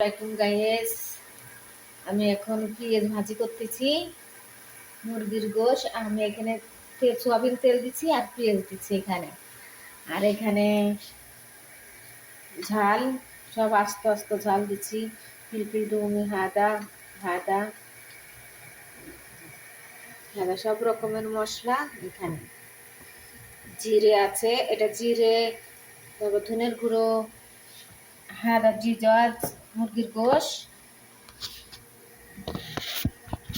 আসসালামু গাইস, আমি এখন পেঁয়াজ ভাজি করতেছি মুরগির গোশ। আমি এখানে সোয়াবিন তেল দিচ্ছি আর পেঁয়াজ দিচ্ছি এখানে। আর এখানে ঝাল সব আস্তে আস্তে ঝাল দিচ্ছি। পিলপিল ডুমি হাদা হাদা হাদা সব রকমের মশলা এখানে। জিরে আছে, এটা জিরে, তারপর ধনের গুঁড়ো, হাদা জিজাজ, মুরগির গোশ।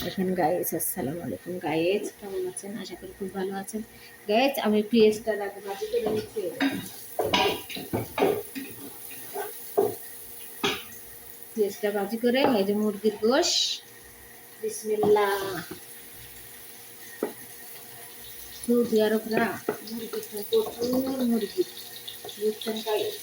এখানে গাইজ, আসসালামু আলাইকুম গাইজ, কেমন আছেন? আশা করি খুব ভালো আছেন গাইজ। আমি পেঁয়াজটা ভাজি করে নিচ্ছি। পেঁয়াজটা ভাজি করে এই যে মুরগির গোশ, বিসমিল্লাহ। সৌদি আরবরা মুরগি খায়, প্রচুর মুরগি, বুঝছেন গাইজ।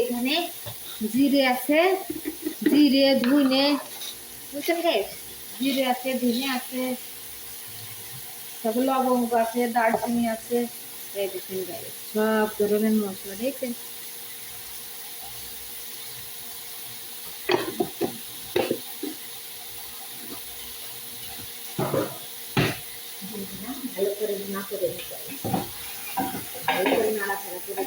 এখানে জিরে আছে, জিরে ধুনে, বুঝছেন গাইজ, জিরে আছে, ধুনে আছে, তারপর লবঙ্গ আছে, দারচিনি আছে, এই দেখেন গাইজ সব ধরনের মশলা। দেখছেন ভালো করে না করে নিতে হবে, ভালো করে নাড়াচাড়া করে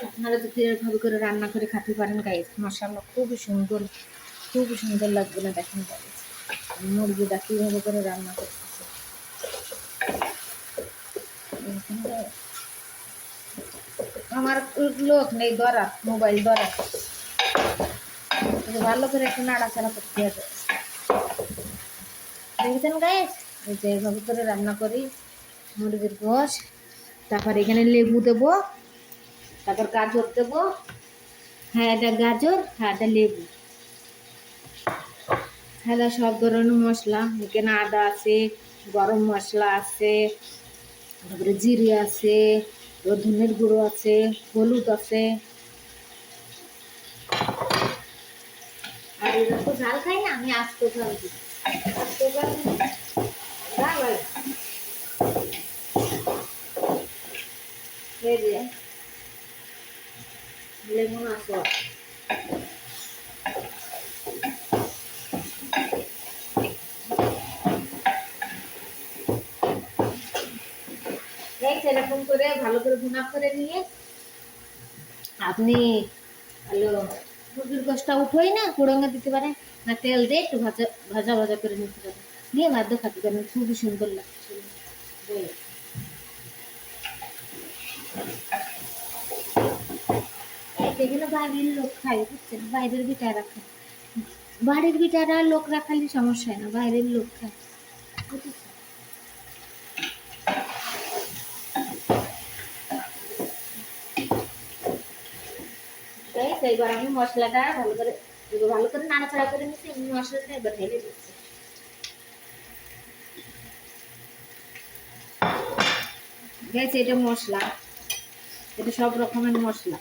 আপনারা যদি এভাবে করে রান্না করে খেতে পারেন গাইজ, মাশাআল্লাহ খুবই সুন্দর, খুবই সুন্দর লাগবে না। দেখেন গাইজ মুরগিটা কীভাবে করে রান্না করতেছে। আমার লোক নেই, ধরা মোবাইল ধরা, ভালো করে একটু নাড়াচাড়া করতে হবে। দেখেছেন গাইজ, এই যে এভাবে করে রান্না করি মুরগির গোশ। তারপর এখানে লেবু দেবো, তারপর গাজর দেবো। হ্যাঁ, এটা গাজর, হ্যাঁ এটা লেবু, হ্যাঁ সব ধরনের মশলা এখানে। আদা আছে, গরম মশলা আছে, তারপরে জিরে আছে, ধনের গুঁড়ো আছে, হলুদ আছে। আর এরা তো ঝাল খাই না, আমি আস্ত ঝাল দিই, আস্ত ঝাল লেমন আছে। এরকম করে ভালো করে ভুনা করে নিয়ে আপনি হলো মুরগির গোশটা উঠোই না কুড়ঙ্গা দিতে পারেন, না তেল দিয়ে একটু ভাজা ভাজা ভাজা করে নিতে পারেন, নিয়ে মাদ্য খাতে পারেন, খুবই সুন্দর লাগছে। এখানে বাইরের লোক খায়, বুঝছেন, বাইরের বিটারা খায়, বাড়ির বিটারা লোক রাখালে সমস্যা হয় না, বাইরের লোক খায়। এইবার আমি মশলাটা ভালো করে নাড়াচাড়া করে নিচ্ছি। আমি মশলাটা এবার ঢেলে দিচ্ছি। গেছে এটা মশলা, এটা সব রকমের মশলা।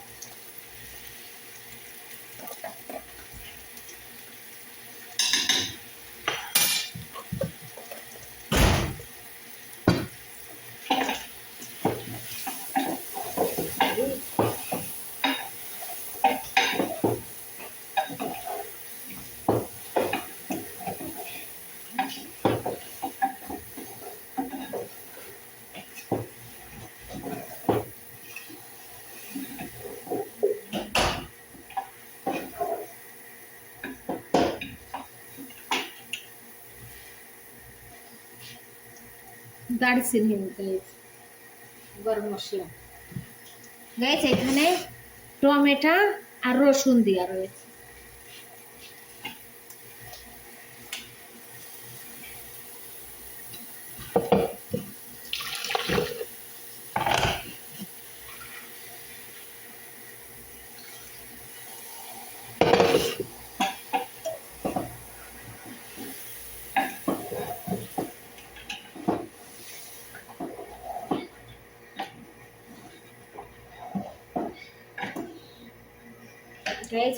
দারচিনি, গরম মশলা গাইছে। এখানে টমেটো আর রসুন দেওয়া রয়েছে।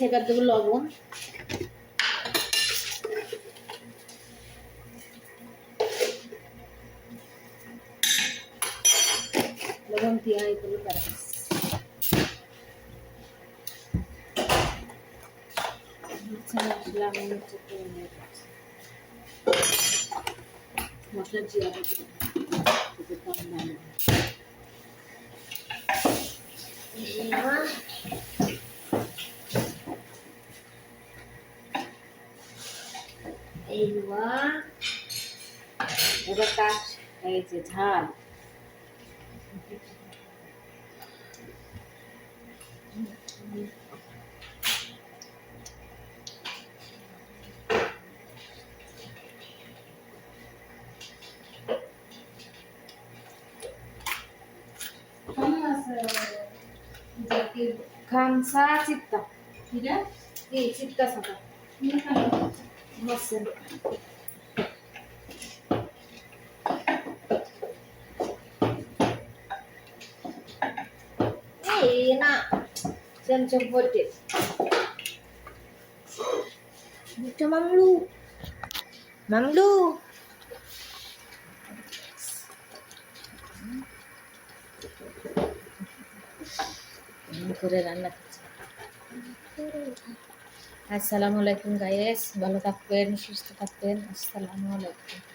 এবার দেবো লবণ, লবণ দিয়ে এগুলো মশলা জিরা এবার কাজ এই যে ঝাল খামসা চিত্তা এই চিত্তা সাদা মসেন এই না সেঞ্চম বটে বুঝছো মামলু মামলু করে রান্না করছি। আসসালামু আলাইকুম গাইস, ভালো থাকবেন, সুস্থ থাকবেন। আসসালামু আলাইকুম।